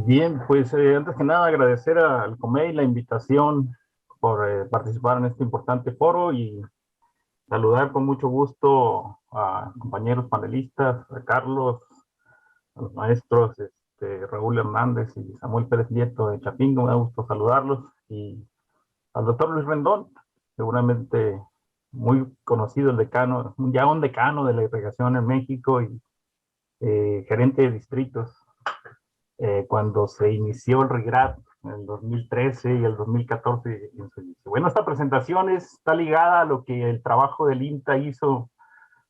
Bien, pues antes que nada agradecer al COMEI la invitación por participar en este importante foro y saludar con mucho gusto a compañeros panelistas, a Carlos, a los maestros Raúl Hernández y Samuel Pérez Nieto de Chapingo. Me da gusto saludarlos, y al doctor Luis Rendón, seguramente muy conocido, el decano, ya un decano de la irrigación en México y gerente de distritos cuando se inició el RIGRAD en el 2013 y el 2014 en su inicio. Bueno, esta presentación está ligada a lo que el trabajo del INTA hizo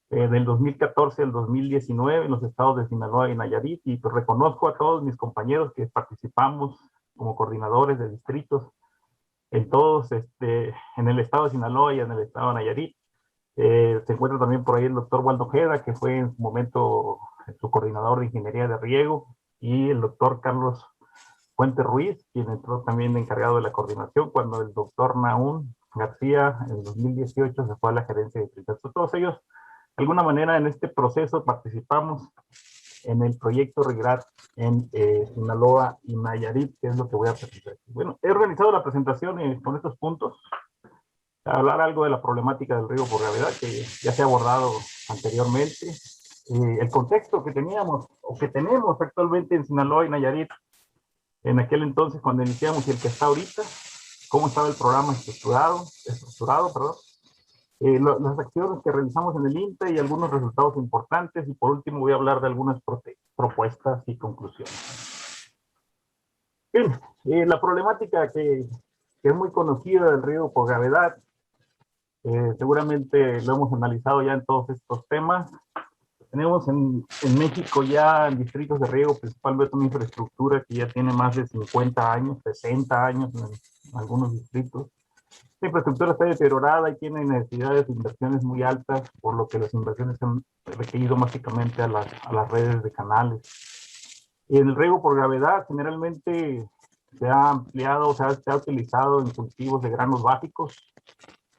del 2014 al 2019 en los estados de Sinaloa y Nayarit, y pues reconozco a todos mis compañeros que participamos como coordinadores de distritos en todos, en el estado de Sinaloa y en el estado de Nayarit. Se encuentra también por ahí el doctor Waldo Ojeda, que fue en su momento su coordinador de ingeniería de riego, y el doctor Carlos Fuente Ruiz, quien entró también encargado de la coordinación cuando el doctor Naún García en 2018 se fue a la gerencia de distritos. Todos ellos, de alguna manera, en este proceso participamos en el proyecto RIGRAD en Sinaloa y Nayarit, que es lo que voy a presentar. Bueno, he organizado la presentación con estos puntos, hablar algo de la problemática del riego por gravedad, que ya se ha abordado anteriormente, el contexto que teníamos o que tenemos actualmente en Sinaloa y Nayarit en aquel entonces cuando iniciamos y el que está ahorita, cómo estaba el programa estructurado, perdón, las acciones que realizamos en el INTA y algunos resultados importantes, y por último voy a hablar de algunas propuestas y conclusiones. Bien, la problemática que es muy conocida del riego por gravedad, seguramente lo hemos analizado ya en todos estos temas. Tenemos en México ya distritos de riego, principalmente una infraestructura que ya tiene más de 50 años, 60 años en algunos distritos. La infraestructura está deteriorada y tiene necesidades de inversiones muy altas, por lo que las inversiones se han requerido básicamente a las redes de canales. Y el riego por gravedad generalmente se ha ampliado, o sea, se ha utilizado en cultivos de granos básicos,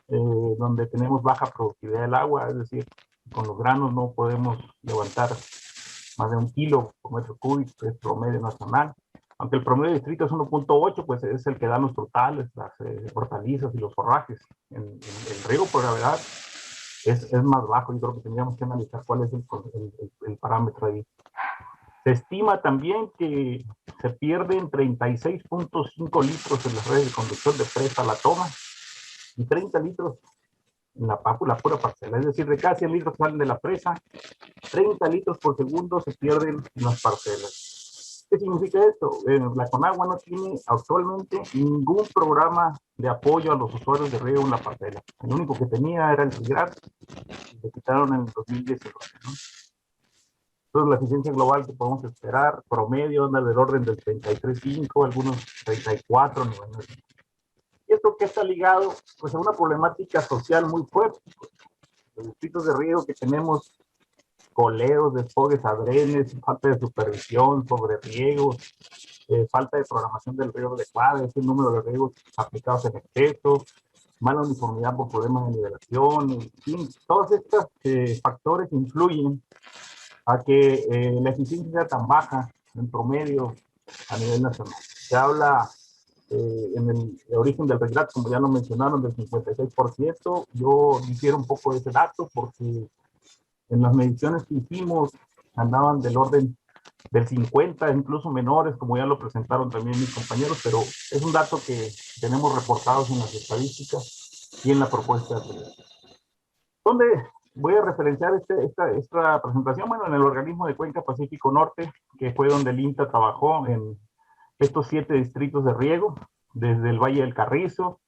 donde tenemos baja productividad del agua, es decir, con los granos no podemos levantar más de 1 kilo por metro cúbico, que es promedio nacional. Aunque el promedio de distrito es 1.8, pues es el que dan los frutales, las hortalizas y los forrajes. El riego por gravedad es más bajo. Yo creo que tendríamos que analizar cuál es el parámetro ahí. Se estima también que se pierden 36.5 litros en las redes de conducción de presa a la toma y 30 litros en la pura parcela. Es decir, de cada 100 litros que salen de la presa, 30 litros por segundo se pierden en las parcelas. ¿Qué significa esto? La Conagua no tiene actualmente ningún programa de apoyo a los usuarios de riego en la parcela. El único que tenía era el RIGRAD, y lo quitaron en el 2019, ¿no? Entonces, la eficiencia global que podemos esperar, promedio, anda del orden del 33.5, algunos 34, ¿Y esto qué está ligado? Pues a una problemática social muy fuerte. Los distritos de riego que tenemos, coleos, desfogues adrenes, falta de supervisión sobre riegos, falta de programación del riego adecuada, es el número de riegos aplicados en exceso, mala uniformidad por problemas de nivelación, en fin, todos estos factores influyen a que la eficiencia sea tan baja en promedio a nivel nacional. Se habla en el origen del RIGRAD, como ya lo mencionaron, del 56%. Yo difiero un poco de ese dato porque en las mediciones que hicimos andaban del orden del 50, incluso menores, como ya lo presentaron también mis compañeros, pero es un dato que tenemos reportados en las estadísticas y en la propuesta de ley. ¿Dónde voy a referenciar esta presentación? Bueno, en el organismo de Cuenca Pacífico Norte, que fue donde el INTA trabajó en estos 7 distritos de riego, desde el Valle del Carrizo,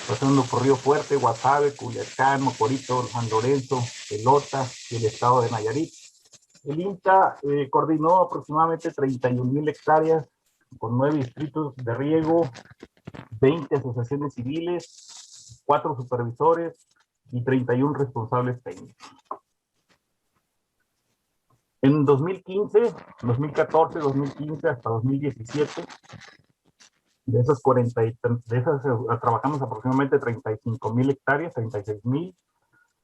pasando por Río Fuerte, Guasave, Culiacán, Mocorito, San Lorenzo, Pelota y el estado de Nayarit. El INTA coordinó aproximadamente 31,000 hectáreas con 9 distritos de riego, 20 asociaciones civiles, 4 supervisores y 31 responsables técnicos. En 2015, 2014, 2015 hasta 2017, de esas trabajamos aproximadamente 35,000 hectáreas, 36,000,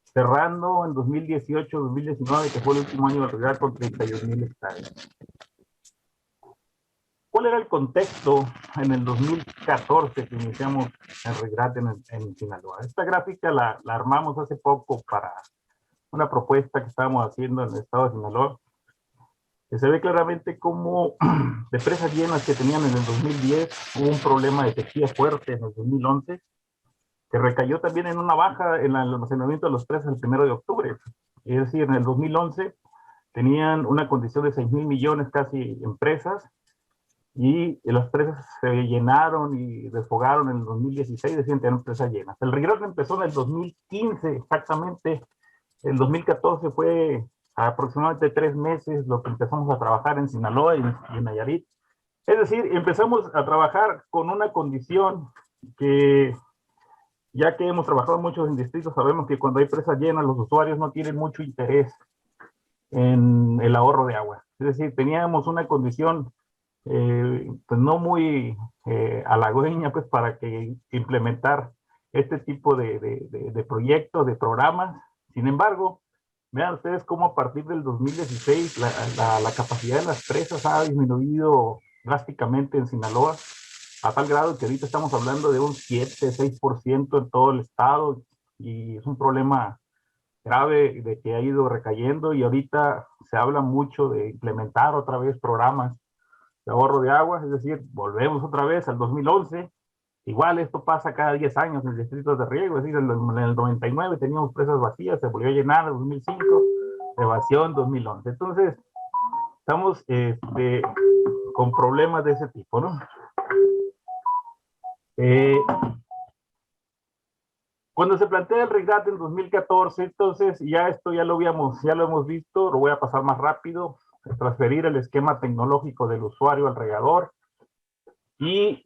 cerrando en 2018-2019, que fue el último año de RIGRAD, con 31,000 hectáreas. ¿Cuál era el contexto en el 2014 que iniciamos el REGRAT en Sinaloa? Esta gráfica la armamos hace poco para una propuesta que estábamos haciendo en el estado de Sinaloa, que se ve claramente cómo de presas llenas que tenían en el 2010, hubo un problema de sequía fuerte en el 2011, que recayó también en una baja en el almacenamiento de los presas el 1 de octubre. Es decir, en el 2011 tenían una condición de 6,000 millones casi en presas, y las presas se llenaron y desfogaron en el 2016, decían tener presas llenas. El regreso empezó en el 2015 exactamente. El 2014 fue aproximadamente 3 meses lo que empezamos a trabajar en Sinaloa y en Nayarit. Es decir, empezamos a trabajar con una condición que, ya que hemos trabajado mucho en distritos, sabemos que cuando hay presas llenas los usuarios no tienen mucho interés en el ahorro de agua. Es decir, teníamos una condición pues no muy halagüeña pues para que implementar este tipo de proyectos, de programas. Sin embargo, vean ustedes cómo a partir del 2016 la capacidad de las presas ha disminuido drásticamente en Sinaloa, a tal grado que ahorita estamos hablando de un 7-6% en todo el estado, y es un problema grave de que ha ido recayendo, y ahorita se habla mucho de implementar otra vez programas de ahorro de agua, es decir, volvemos otra vez al 2011. Igual esto pasa cada 10 años en distritos de riego, es decir, en el 99 teníamos presas vacías, se volvió a llenar en 2005, evasión 2011. Entonces, estamos con problemas de ese tipo, ¿no? Cuando se plantea el REGRAT en 2014, entonces ya esto ya lo hemos visto, lo voy a pasar más rápido: transferir el esquema tecnológico del usuario al regador y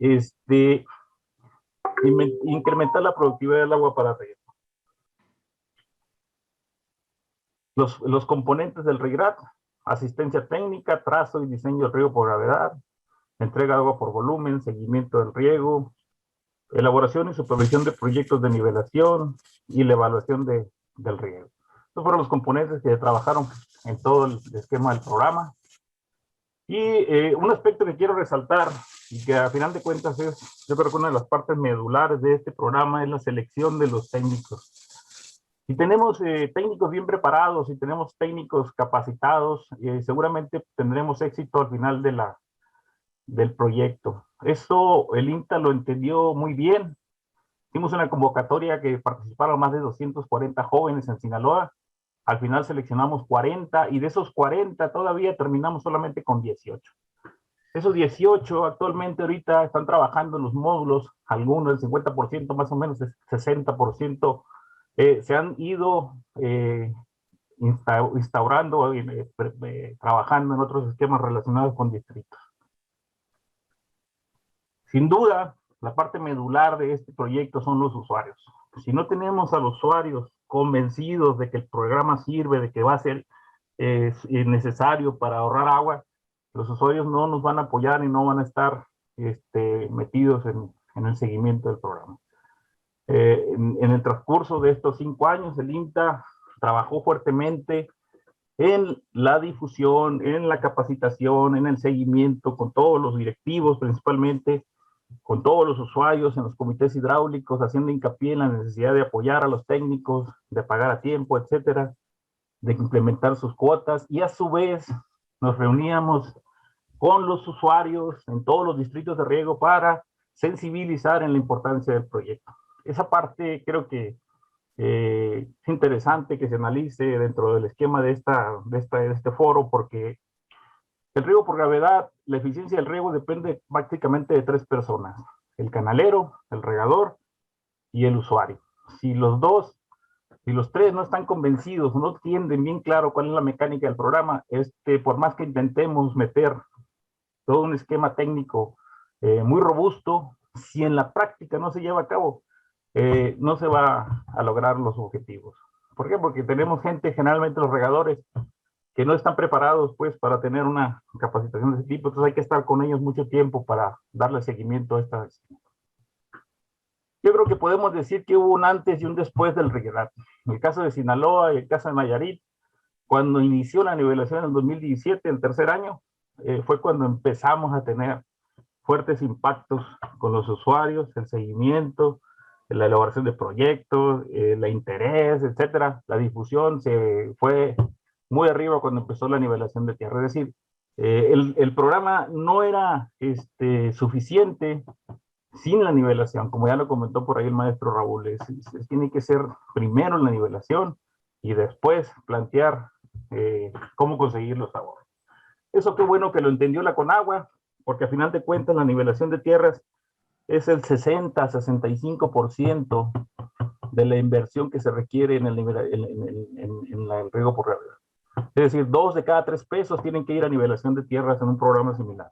incrementar la productividad del agua para riego. Los componentes del REGRAT: asistencia técnica, trazo y diseño del riego por gravedad, entrega de agua por volumen, seguimiento del riego, elaboración y supervisión de proyectos de nivelación y la evaluación del riego. Estos fueron los componentes que trabajaron en todo el esquema del programa. Y un aspecto que quiero resaltar, y que a final de cuentas es, yo creo que una de las partes medulares de este programa, es la selección de los técnicos. Si tenemos técnicos bien preparados, si tenemos técnicos capacitados, seguramente tendremos éxito al final del proyecto. Eso el INTA lo entendió muy bien. Hicimos una convocatoria que participaron más de 240 jóvenes en Sinaloa. Al final seleccionamos 40, y de esos 40 todavía terminamos solamente con 18. Esos 18 actualmente ahorita están trabajando en los módulos, algunos, el 50% más o menos, el 60%, se han ido instaurando, trabajando en otros esquemas relacionados con distritos. Sin duda, la parte medular de este proyecto son los usuarios. Si no tenemos a los usuarios convencidos de que el programa sirve, de que va a ser necesario para ahorrar agua, los usuarios no nos van a apoyar y no van a estar metidos en el seguimiento del programa. En el transcurso de estos 5 años, el INTA trabajó fuertemente en la difusión, en la capacitación, en el seguimiento con todos los directivos, principalmente con todos los usuarios en los comités hidráulicos, haciendo hincapié en la necesidad de apoyar a los técnicos, de pagar a tiempo, etcétera, de implementar sus cuotas, y a su vez nos reuníamos con los usuarios en todos los distritos de riego para sensibilizar en la importancia del proyecto. Esa parte creo que es interesante que se analice dentro del esquema de este foro, porque el riego por gravedad, la eficiencia del riego depende prácticamente de 3 personas: el canalero, el regador y el usuario. Si los 3 no están convencidos, no tienen bien claro cuál es la mecánica del programa, por más que intentemos meter todo un esquema técnico muy robusto, si en la práctica no se lleva a cabo, no se va a lograr los objetivos. ¿Por qué? Porque tenemos gente, generalmente los regadores, que no están preparados pues para tener una capacitación de ese tipo, entonces hay que estar con ellos mucho tiempo para darle seguimiento a esta. Yo creo que podemos decir que hubo un antes y un después del REGRAT. En el caso de Sinaloa y el caso de Nayarit, cuando inició la nivelación en el 2017, el tercer año, fue cuando empezamos a tener fuertes impactos con los usuarios, el seguimiento, la elaboración de proyectos, el interés, etcétera. La difusión se fue muy arriba cuando empezó la nivelación de tierra. Es decir, el programa no era suficiente sin la nivelación, como ya lo comentó por ahí el maestro Raúl. Tiene que ser primero la nivelación y después plantear cómo conseguir los ahorros. Eso qué bueno que lo entendió la Conagua, porque a final de cuentas la nivelación de tierras es el 60-65% de la inversión que se requiere en el riego por gravedad. Es decir, 2 de cada 3 pesos tienen que ir a nivelación de tierras en un programa similar.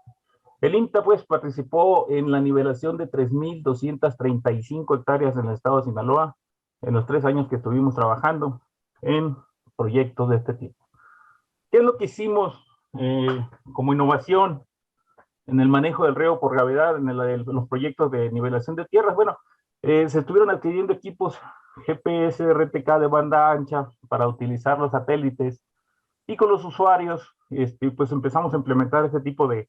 El INTA pues participó en la nivelación de 3,235 hectáreas en el estado de Sinaloa en los 3 años que estuvimos trabajando en proyectos de este tipo. ¿Qué es lo que hicimos como innovación en el manejo del riego por gravedad en los proyectos de nivelación de tierras? Bueno, se estuvieron adquiriendo equipos GPS, RTK de banda ancha para utilizar los satélites, y con los usuarios pues empezamos a implementar este tipo de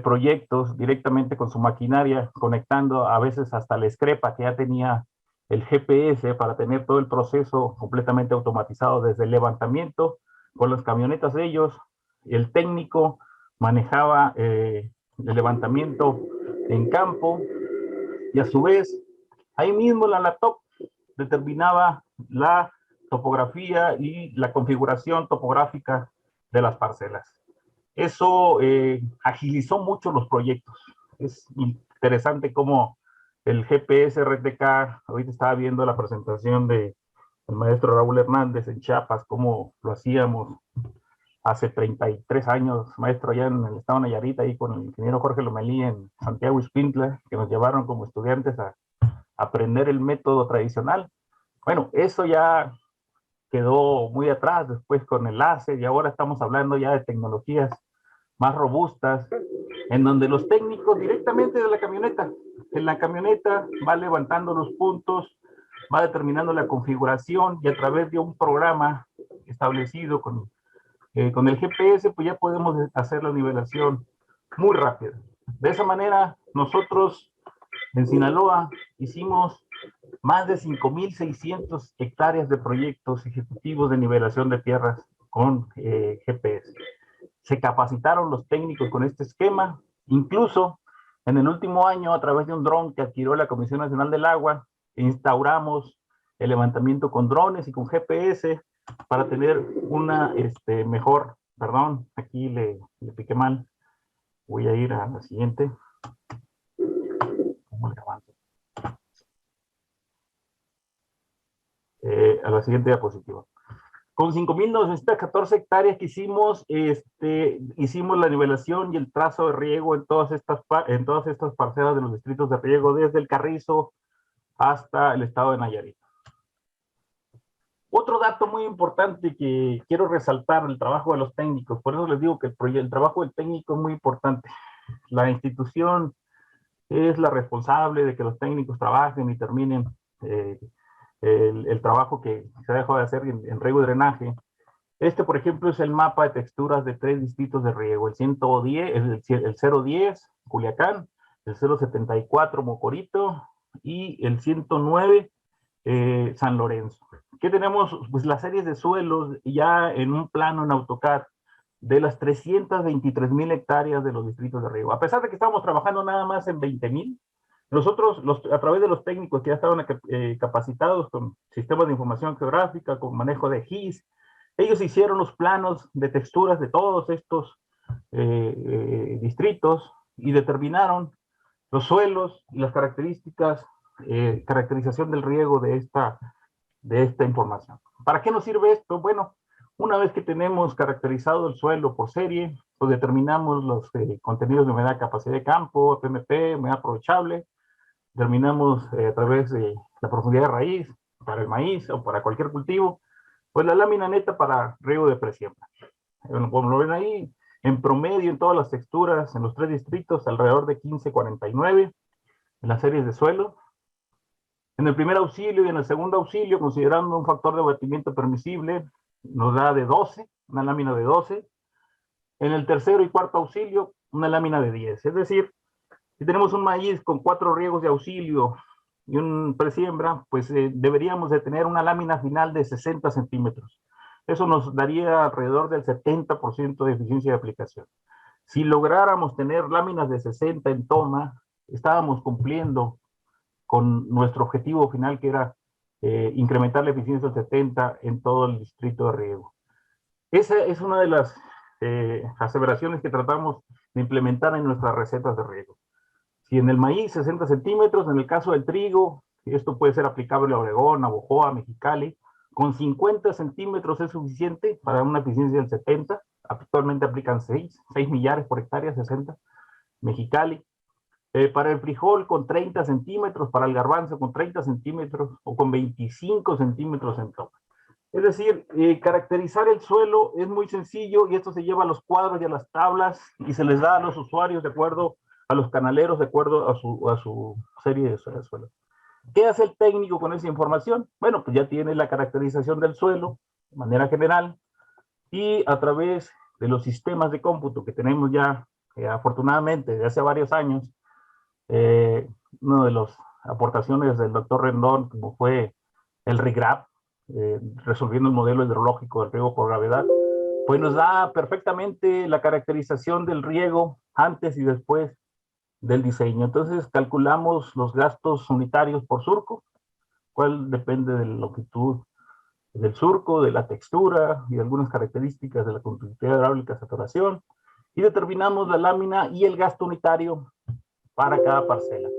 proyectos directamente con su maquinaria, conectando a veces hasta la Excrepa que ya tenía el GPS para tener todo el proceso completamente automatizado desde el levantamiento con las camionetas de ellos. El técnico manejaba el levantamiento en campo y a su vez ahí mismo la laptop determinaba la topografía y la configuración topográfica de las parcelas. Eso agilizó mucho los proyectos. Es interesante cómo el GPS RTK, ahorita estaba viendo la presentación de el maestro Raúl Hernández en Chiapas, cómo lo hacíamos hace 33 años, maestro, allá en el estado de Nayarit, ahí con el ingeniero Jorge Lomelí en Santiago Ixpintla, que nos llevaron como estudiantes a aprender el método tradicional. Bueno, eso ya quedó muy atrás después con el láser y ahora estamos hablando ya de tecnologías más robustas, en donde los técnicos directamente de la camioneta, en la camioneta va levantando los puntos, va determinando la configuración y a través de un programa establecido con el GPS, pues ya podemos hacer la nivelación muy rápida. De esa manera, nosotros en Sinaloa hicimos más de 5,600 hectáreas de proyectos ejecutivos de nivelación de tierras con GPS. Se capacitaron los técnicos con este esquema. Incluso en el último año, a través de un dron que adquirió la Comisión Nacional del Agua, instauramos el levantamiento con drones y con GPS para tener una mejor, perdón, aquí le piqué mal, voy a ir a la siguiente. ¿Cómo le avanzo? A la siguiente diapositiva. Con 5,914 hectáreas que hicimos, hicimos la nivelación y el trazo de riego en todas estas parcelas de los distritos de riego, desde el Carrizo hasta el estado de Nayarit. Otro dato muy importante que quiero resaltar, el trabajo de los técnicos, por eso les digo que el trabajo del técnico es muy importante. La institución es la responsable de que los técnicos trabajen y terminen el trabajo que se dejó de hacer en riego y drenaje. Por ejemplo, es el mapa de texturas de 3 distritos de riego, el 110, el 010, Culiacán, el 074, Mocorito, y el 109, San Lorenzo. ¿Qué tenemos? Pues las series de suelos ya en un plano en AutoCAD de las 323,000 hectáreas de los distritos de riego. A pesar de que estábamos trabajando nada más en 20,000, nosotros, a través de los técnicos que ya estaban capacitados con sistemas de información geográfica, con manejo de GIS, ellos hicieron los planos de texturas de todos estos distritos y determinaron los suelos y las características, caracterización del riego de esta información. ¿Para qué nos sirve esto? Bueno, una vez que tenemos caracterizado el suelo por serie, pues determinamos los contenidos de humedad, capacidad de campo, PMP, humedad aprovechable, determinamos a través de la profundidad de raíz para el maíz o para cualquier cultivo, pues la lámina neta para riego de presiembra. Como lo ven ahí, en promedio en todas las texturas, en los 3 distritos, alrededor de 15,49 en las series de suelo. En el primer auxilio y en el segundo auxilio, considerando un factor de abatimiento permisible, nos da de 12, una lámina de 12. En el tercero y cuarto auxilio, una lámina de 10. Es decir, Si tenemos un maíz con 4 riegos de auxilio y un presiembra, pues deberíamos de tener una lámina final de 60 centímetros. Eso nos daría alrededor del 70% de eficiencia de aplicación. Si lográramos tener láminas de 60 en toma, estábamos cumpliendo con nuestro objetivo final, que era incrementar la eficiencia del 70 en todo el distrito de riego. Esa es una de las aseveraciones que tratamos de implementar en nuestras recetas de riego. Si en el maíz 60 centímetros, en el caso del trigo, esto puede ser aplicable a Obregón, a Bojoa, a Mexicali, con 50 centímetros es suficiente para una eficiencia del 70. Actualmente aplican 6 millares por hectárea, 60. Mexicali. Para el frijol con 30 centímetros, para el garbanzo con 30 centímetros o con 25 centímetros en toma. Es decir, caracterizar el suelo es muy sencillo y esto se lleva a los cuadros y a las tablas y se les da a los usuarios de acuerdo a los canaleros, de acuerdo a su serie de suelo. ¿Qué hace el técnico con esa información? Bueno, pues ya tiene la caracterización del suelo de manera general y a través de los sistemas de cómputo que tenemos ya afortunadamente desde hace varios años, una de las aportaciones del doctor Rendón, como fue el RIGRAP, resolviendo el modelo hidrológico del riego por gravedad, pues nos da perfectamente la caracterización del riego antes y después del diseño. Entonces calculamos los gastos unitarios por surco, cuál depende de la longitud del surco, de la textura y de algunas características de la conductividad hidráulica, saturación, y determinamos la lámina y el gasto unitario para cada parcela.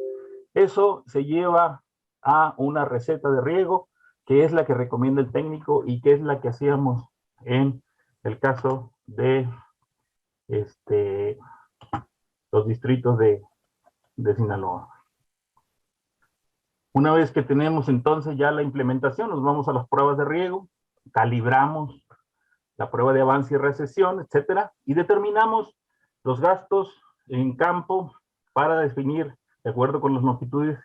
Eso se lleva a una receta de riego, que es la que recomienda el técnico y que es la que hacíamos en el caso de los distritos de Sinaloa. Una vez que tenemos entonces ya la implementación, nos vamos a las pruebas de riego, calibramos la prueba de avance y recesión, etcétera, y determinamos los gastos en campo para definir, de acuerdo con las longitudes,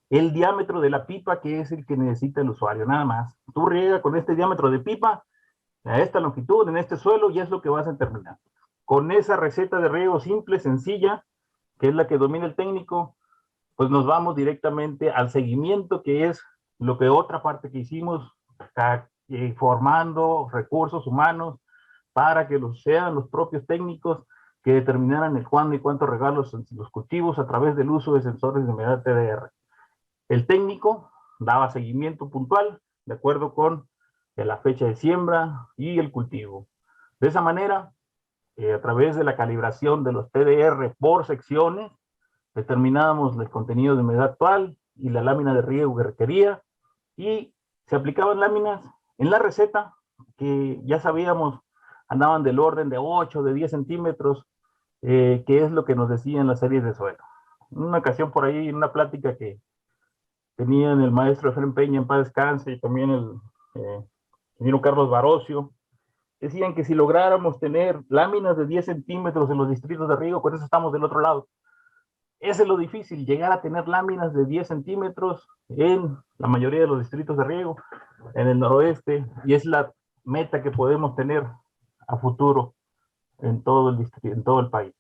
el diámetro de la pipa que es el que necesita el usuario, nada más. Tú riega con este diámetro de pipa, a esta longitud, en este suelo, y es lo que vas a determinar. Con esa receta de riego simple, sencilla, que es la que domina el técnico, pues nos vamos directamente al seguimiento, que es lo que otra parte que hicimos, formando recursos humanos para que sean los propios técnicos que determinaran el cuándo y cuánto regar los cultivos a través del uso de sensores de humedad TDR. El técnico daba seguimiento puntual de acuerdo con la fecha de siembra y el cultivo. De esa manera, a través de la calibración de los TDR por secciones, determinábamos el contenido de humedad actual y la lámina de riego que requería, y se aplicaban láminas en la receta que ya sabíamos andaban del orden de 8, de 10 centímetros, que es lo que nos decían las series de suelo. En una ocasión por ahí, en una plática que tenían el maestro Efraín Peña, en paz descanse, y también el ingeniero Carlos Barocio, decían que si lográramos tener láminas de 10 centímetros en los distritos de riego, con eso estamos del otro lado. Ese es lo difícil, llegar a tener láminas de 10 centímetros en la mayoría de los distritos de riego, en el noroeste, y es la meta que podemos tener a futuro en todo el país.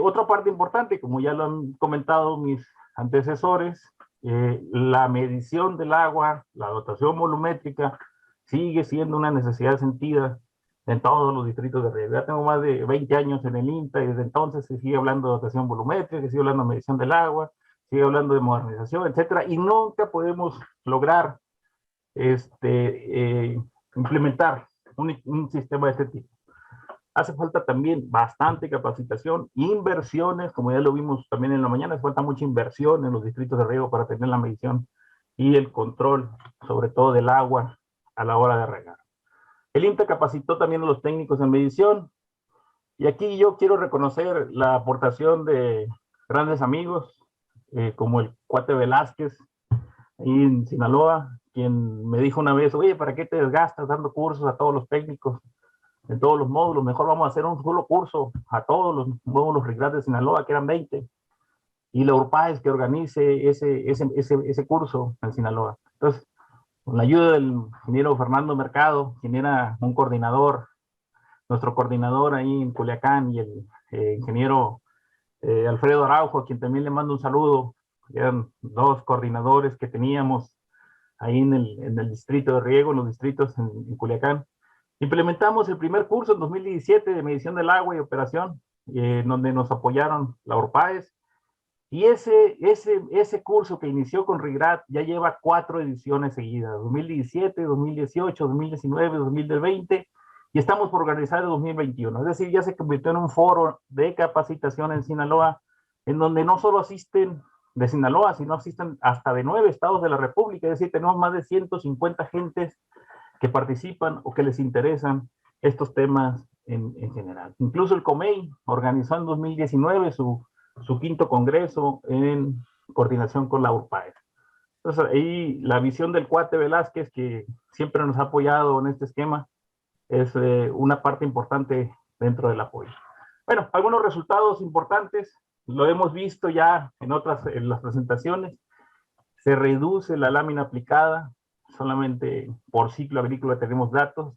Otra parte importante, como ya lo han comentado mis antecesores, la medición del agua, la dotación volumétrica, sigue siendo una necesidad sentida en todos los distritos de riego. Ya tengo más de 20 años en el INTA y desde entonces se sigue hablando de dotación volumétrica, se sigue hablando de medición del agua, sigue hablando de modernización, etcétera, y nunca podemos lograr implementar un sistema de este tipo. Hace falta también bastante capacitación, inversiones, como ya lo vimos también en la mañana, hace falta mucha inversión en los distritos de riego para tener la medición y el control, sobre todo del agua, a la hora de regar. El INTA capacitó también a los técnicos en medición, y aquí yo quiero reconocer la aportación de grandes amigos, como el cuate Velázquez, ahí en Sinaloa, quien me dijo una vez, oye, ¿para qué te desgastas dando cursos a todos los técnicos en todos los módulos? Mejor vamos a hacer un solo curso a todos los módulos RIGRAP de Sinaloa, que eran 20, y la URPAES que organice ese curso en Sinaloa. Entonces, con la ayuda del ingeniero Fernando Mercado, quien era un coordinador, nuestro coordinador ahí en Culiacán, y el ingeniero Alfredo Araujo, a quien también le mando un saludo. Eran dos coordinadores que teníamos ahí en el distrito de riego, en los distritos en Culiacán. Implementamos el primer curso en 2017 de medición del agua y operación, donde nos apoyaron la ORPAES. Y ese curso que inició con RIGRAD ya lleva 4 ediciones seguidas, 2017, 2018, 2019, 2020, y estamos por organizar el 2021. Es decir, ya se convirtió en un foro de capacitación en Sinaloa, en donde no solo asisten de Sinaloa, sino asisten hasta de 9 estados de la República. Es decir, tenemos más de 150 gentes que participan o que les interesan estos temas en general. Incluso el COMEI organizó en 2019 su 5º congreso en coordinación con la URPAE. Entonces ahí la visión del cuate Velázquez, que siempre nos ha apoyado en este esquema, es una parte importante dentro del apoyo. Bueno, algunos resultados importantes, lo hemos visto ya en las presentaciones, se reduce la lámina aplicada, solamente por ciclo agrícola tenemos datos,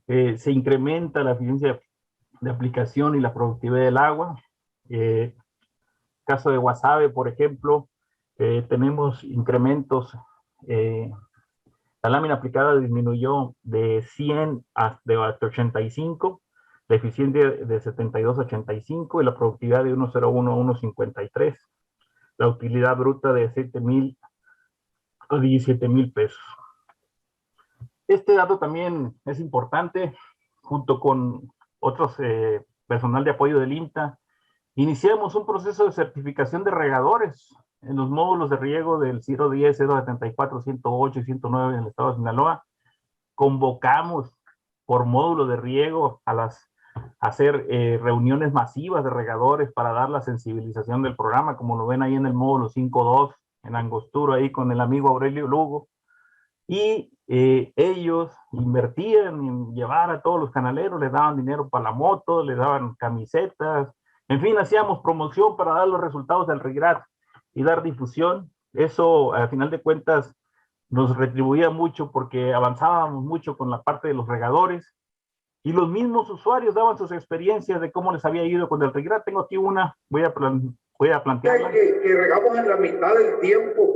se incrementa la eficiencia de aplicación y la productividad del agua. Caso de Guasave, por ejemplo, tenemos incrementos. La lámina aplicada disminuyó de 100 hasta 85, la eficiencia de 72 a 85 y la productividad de 101 a 153. La utilidad bruta de 7,000 a 17,000 pesos. Este dato también es importante, junto con otros personal de apoyo del INTA. Iniciamos un proceso de certificación de regadores en los módulos de riego del 010, 074, 108 y 109 en el estado de Sinaloa. Convocamos por módulo de riego a hacer reuniones masivas de regadores para dar la sensibilización del programa, como lo ven ahí en el módulo 5.2, en Angostura, ahí con el amigo Aurelio Lugo. Y ellos invertían en llevar a todos los canaleros, les daban dinero para la moto, les daban camisetas, en fin, hacíamos promoción para dar los resultados del RIGRAD y dar difusión. Eso, al final de cuentas, nos retribuía mucho porque avanzábamos mucho con la parte de los regadores y los mismos usuarios daban sus experiencias de cómo les había ido con el RIGRAD. Tengo aquí una, voy a plantearla. Que regamos en la mitad del tiempo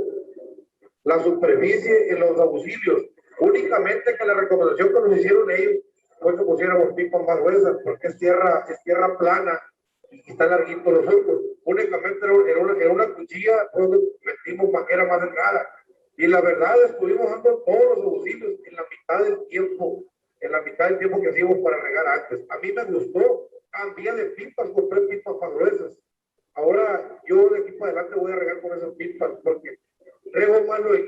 la superficie en los auxilios. Únicamente que la recomendación que nos hicieron ellos fue que pusiéramos pipas más gruesas, porque es tierra plana y está larguito los surcos. Únicamente era una cuchilla donde metimos manguera más delgada. Y la verdad, estuvimos dando todos los auxilios en la mitad del tiempo que hacíamos para regar antes. A mí me gustó, cambié de pipas, compré pipas más gruesas. Ahora yo de aquí para adelante voy a regar con esas pipas, porque rego más luego,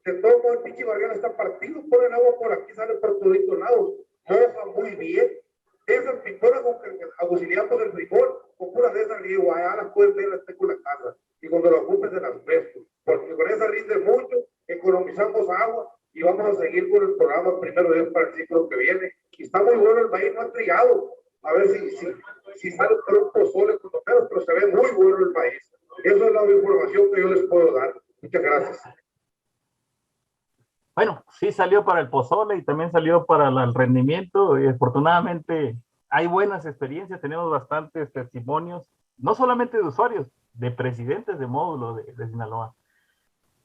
de todo modo el pinche barrial está partido, ponen agua por aquí, sale por todos lados, moja muy bien. Esas pistolas auxiliamos el frijol, con puras de esas riego, allá las pueden ver, las tengo en la casa, y cuando las ocupes se las presto, porque con esas rinde mucho, economizamos agua, y vamos a seguir con el programa primero Dios para el ciclo que viene. Y está muy bueno el maíz, no ha trillado, a ver si sale un pozole con los pelos, pero se ve muy bueno el maíz. Esa es la información que yo les puedo dar. Muchas gracias. Bueno, sí salió para el pozole y también salió para el rendimiento y afortunadamente hay buenas experiencias, tenemos bastantes testimonios, no solamente de usuarios, de presidentes de módulo de Sinaloa.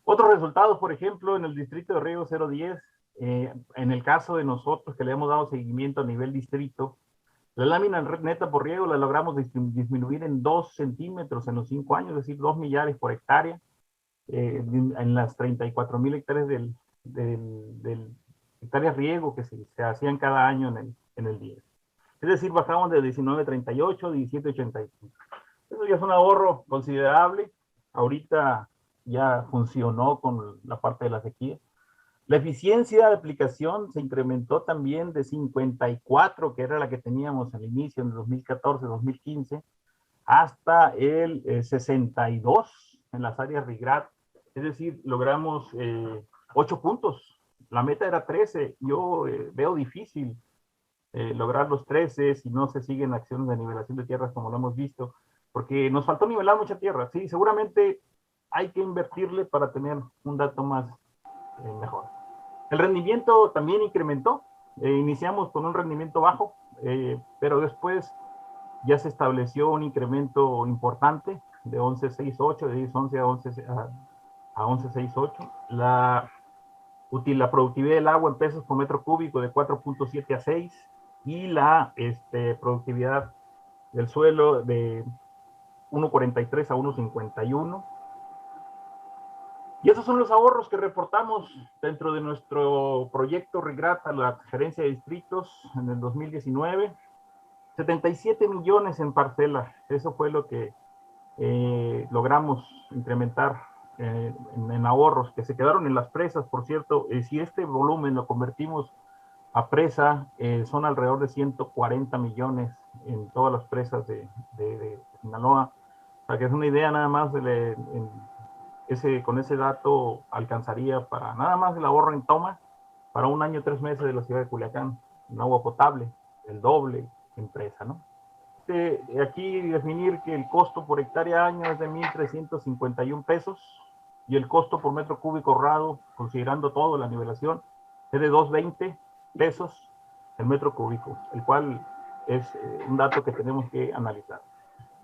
Otros resultados, por ejemplo, en el distrito de riego 010, en el caso de nosotros que le hemos dado seguimiento a nivel distrito, la lámina neta por riego la logramos disminuir en 2 centímetros en los 5 años, es decir, 2 millares por hectárea, en las 34,000 hectáreas del hectáreas riego que se hacían cada año en el 10. Es decir, bajamos de 19.38 a 17.85. Eso ya es un ahorro considerable. Ahorita ya funcionó con la parte de la sequía. La eficiencia de aplicación se incrementó también de 54, que era la que teníamos al inicio en 2014-2015, hasta el 62 en las áreas RIGRAD. Es decir, logramos 8 puntos. La meta era 13. Yo veo difícil lograr los 13 si no se siguen acciones de nivelación de tierras como lo hemos visto, porque nos faltó nivelar mucha tierra. Sí, seguramente hay que invertirle para tener un dato más mejor. El rendimiento también incrementó. Iniciamos con un rendimiento bajo, pero después ya se estableció un incremento importante de 11.68, de 10.11 a 11.68. La productividad del agua en pesos por metro cúbico de 4.7 a 6 y la productividad del suelo de 1.43 a 1.51. Y esos son los ahorros que reportamos dentro de nuestro proyecto RIGRAT a la Gerencia de Distritos en el 2019. 77 millones en parcela. Eso fue lo que logramos incrementar en ahorros que se quedaron en las presas, por cierto. Si este volumen lo convertimos a presa, son alrededor de 140 millones en todas las presas de Sinaloa. Para que es una idea nada más, con ese dato alcanzaría para nada más el ahorro en toma para un año, 3 meses de la ciudad de Culiacán, en agua potable, el doble en presa, ¿no? Aquí definir que el costo por hectárea año es de 1,351 pesos y el costo por metro cúbico ahorrado, considerando todo, la nivelación, es de 220 pesos el metro cúbico, el cual es un dato que tenemos que analizar.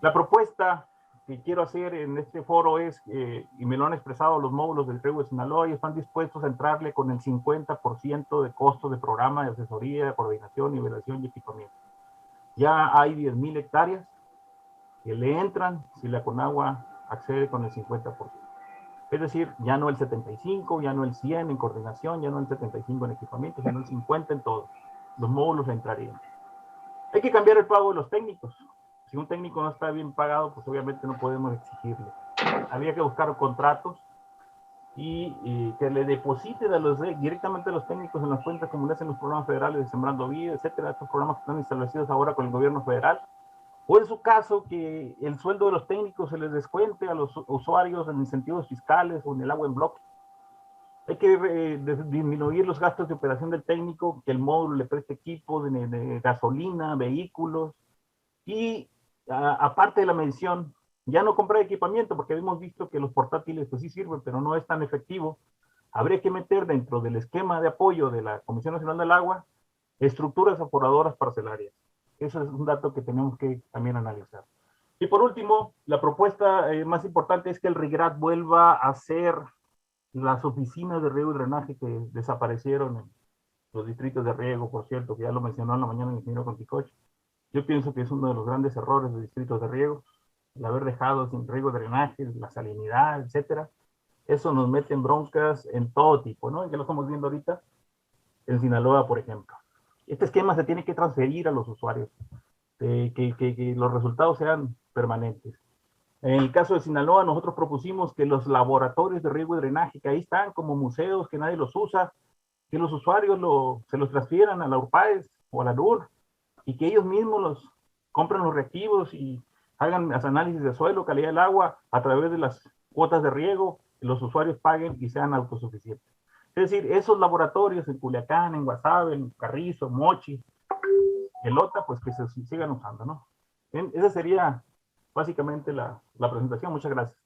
La propuesta que quiero hacer en este foro es, y me lo han expresado los módulos del Riego de Sinaloa, y están dispuestos a entrarle con el 50% de costos de programa de asesoría, coordinación, nivelación y equipamiento. Ya hay 10,000 hectáreas que le entran si la Conagua accede con el 50%. Es decir, ya no el 75, ya no el 100 en coordinación, ya no el 75 en equipamiento, sino el 50 en todo. Los módulos entrarían. Hay que cambiar el pago de los técnicos. Si un técnico no está bien pagado, pues obviamente no podemos exigirle. Había que buscar contratos y que le deposite directamente a los técnicos en las cuentas, como le hacen los programas federales de Sembrando Vida, etcétera, estos programas que están establecidos ahora con el gobierno federal. O en su caso, que el sueldo de los técnicos se les descuente a los usuarios en incentivos fiscales o en el agua en bloque. Hay que disminuir los gastos de operación del técnico, que el módulo le preste equipos de gasolina, vehículos, y aparte de la medición, ya no comprar equipamiento, porque hemos visto que los portátiles pues sí sirven, pero no es tan efectivo. Habría que meter dentro del esquema de apoyo de la Comisión Nacional del Agua estructuras evaporadoras parcelarias. Eso es un dato que tenemos que también analizar. Y por último, la propuesta más importante es que el RIGRAT vuelva a ser las oficinas de riego y drenaje que desaparecieron en los distritos de riego, por cierto, que ya lo mencionó en la mañana el ingeniero Conticoche. Yo pienso que es uno de los grandes errores de distritos de riego, el haber dejado sin riego, drenaje, la salinidad, etcétera. Eso nos mete en broncas en todo tipo, ¿no? Ya lo estamos viendo ahorita en Sinaloa, por ejemplo. Este esquema se tiene que transferir a los usuarios, que los resultados sean permanentes. En el caso de Sinaloa, nosotros propusimos que los laboratorios de riego y drenaje, que ahí están como museos, que nadie los usa, que los usuarios se los transfieran a la URPAES o a la NUR, y que ellos mismos compren los reactivos y hagan los análisis de suelo, calidad del agua, a través de las cuotas de riego, que los usuarios paguen y sean autosuficientes. Es decir, esos laboratorios en Culiacán, en Guasave, en Carrizo, Mochi, Elota, pues que se sigan usando, ¿no? Esa sería básicamente la presentación. Muchas gracias.